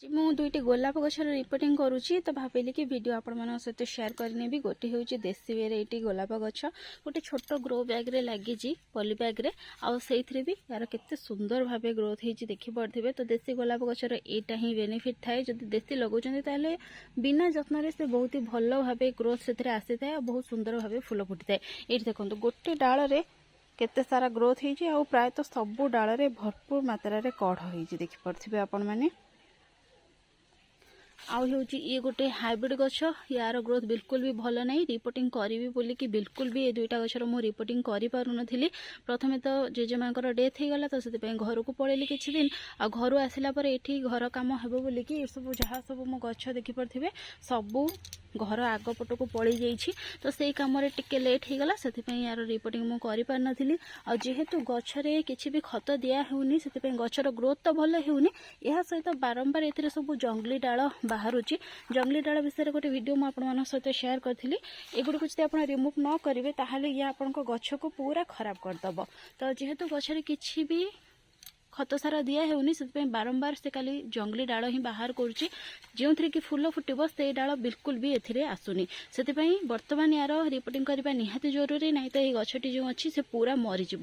ମୁଁ ଦୁଇଟି ଗୋଲାପ ଗଛର ରିପୋର୍ଟିଂ करुच्ची तो भाविली कि वीडियो आपण मान सहित शेयर करनेबी। गोटे हूँ देसी वेराइटी गोलाप गछ गोटे छोट ग्रो बैग रे लगी पॉली बैग रे आउ से भी यार केते सुंदर भाव ग्रोथ होती देखी पड़े। तो देसी गोलाप गछर एटा ही बेनिफिट थाए जब देसी लगुचंदी ताले बिना जत्न से बहुत ही भल भाव ग्रोथ से आसी था बहुत सुंदर भाव फूल फुटी थाए। ये देखो गोटे डाल रे केते सारा ग्रोथ होती आ प्रायतः सबू डाल रे भरपूर मात्रा रे कढ़ होती देखी पड़े आपण मैंने। आउ हूँ ये गोटे हाइब्रिड गछ यार ग्रोथ बिल्कुल भी भल नहीं रिपोर्टिंग करी बोली कि बिल्कुल भी ये दुईटा गछर मु रिपोर्टिंग करि पारु नथिली। प्रथमे तो जेजेमा डेथ हो गला तो से घर को पड़ेली किछि दिन आ घर आसिला पर एठी घर काम हेबो बोली कि सब जहाँ सब मो गछ देखि पड़थिबे सबू घर आग पट को पड़ी जाइछि। तो से काम टिके लेट हो गला से यार रिपोर्टिंग मु करि पार नथिली। आ जेहेतु गछरे किछि भी खत दिया हेउनी से गछर ग्रोथ तो भल हेउनी या सहित बारंबार एथिरे सब जंगली डाल बाहर जंगली डाल विषय गोटे वीडियो मुझे सहित शेयर करी। एगुड़ी जब आप रिमूव न करेंगे ताहले ये आपण गछ को पूरा खराब करदब। तो जेहेतु गछरे किछि भी खत सारा दिया हेउनी से बारंबार से खाली जंगली डाल ही बाहर करुच्ची जो थी कि फूल फुटब से डाल बिल्कुल भी एथिरे आसुनी। से बर्तमान यार रिपोर्टिंग करने निहाती जरूरी नहीं तो ये गछटी जो अच्छी से पूरा मरीज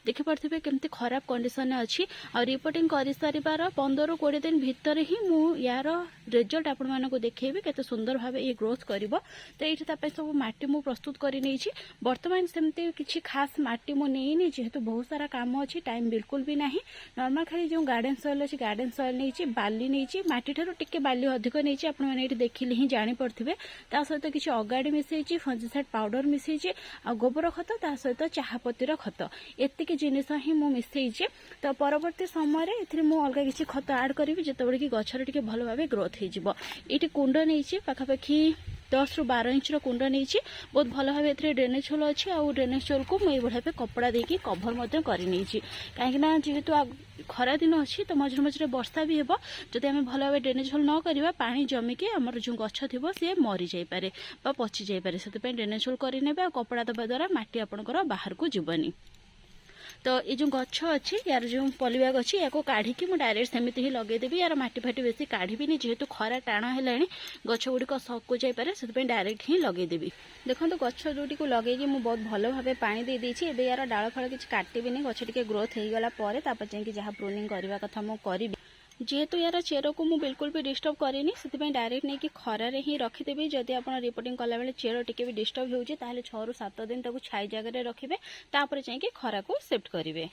देखी पड़े केमती खराब कंडीशन अच्छी। आ रिपोर्टिंग कर सारिबार 15-20 दिन भितर ही मु यार रिजल्ट आपण मानक देखेबी केते सुंदर भाव ये ग्रोथ करिवो। तो ये सब माटी मु प्रस्तुत कर नहीं बर्तमान सेमती किछि खास माटी मु नहीं जेहेतु बहुत सारा काम अच्छी टाइम बिल्कुल भी नहीं। नॉर्मल खाली जो गार्डन सॉइल अच्छी गार्डन सॉइल नहीं बाली नहीं माटी ठारू टिके बाली अधिक नहीं आपण मैंने ये देखिले ही जानी पड़े। ता सहित किसी अगाड़ी मिसई फंजिसाइड पाउडर मिसई आ गोबर खत ता सहित चाहपतिर खत एतिक जिनिस ही मु मिसई। तो परवर्ती समय ए अलग किसी खत आड करी जिते कि गछर टिके भल भाव ग्रोथ हो। ये कुंड नहीं पाखापाखि 10 ରୁ 12 इंच कुंड नहीं बहुत भल भाव ए ड्रेनेज होल अच्छी आ ड्रेनेज होल को मुझे भाव कपड़ा देकी कभर कर कहीं जेहेतु खरा दिन अच्छी तो मझे मझे वर्षा भी हेबो जदि आम भल भाव ड्रेनेज होल न करवा पानी जमिके आमर जो गछ थी सी मरी जापे पचि जापे से ड्रेनेज होल करने कपड़ा दबा द्वारा माटी आपंकर बाहर को जीवनी। तो ये जो गछ अच्छी यार जो पॉलीबैग अच्छी या काढ़ी मुझे डायरेक्ट सेमती ही लगेदेवी यार माटी फाटी बेसी काढ़ी जेहेतु खरा टाण है गछ गुड़िक सक जापे से डायरेक्ट ही लगेदेवी। देखो तो गछ जोटी को लगे मुझे बहुत भल भाव पानी दे देछि एबे यार डाल फल किसी काटिबिनी गछ टिके ग्रोथ हो गला जहाँ प्रूनिंग करने कथा मु करी। जेहेतु यार चेर को मुझे बिल्कुल भी डिस्टर्ब करेनी से डायरेक्ट नहीं कि खरारे ही रखिदेवी। जदि आप रिपोर्टिंग कला बेले चेर टिके भी डिस्टर्ब हो 6 ରୁ 7 दिन छाई जगह रखिए तापर जाइए खरा को शिफ्ट करेंगे।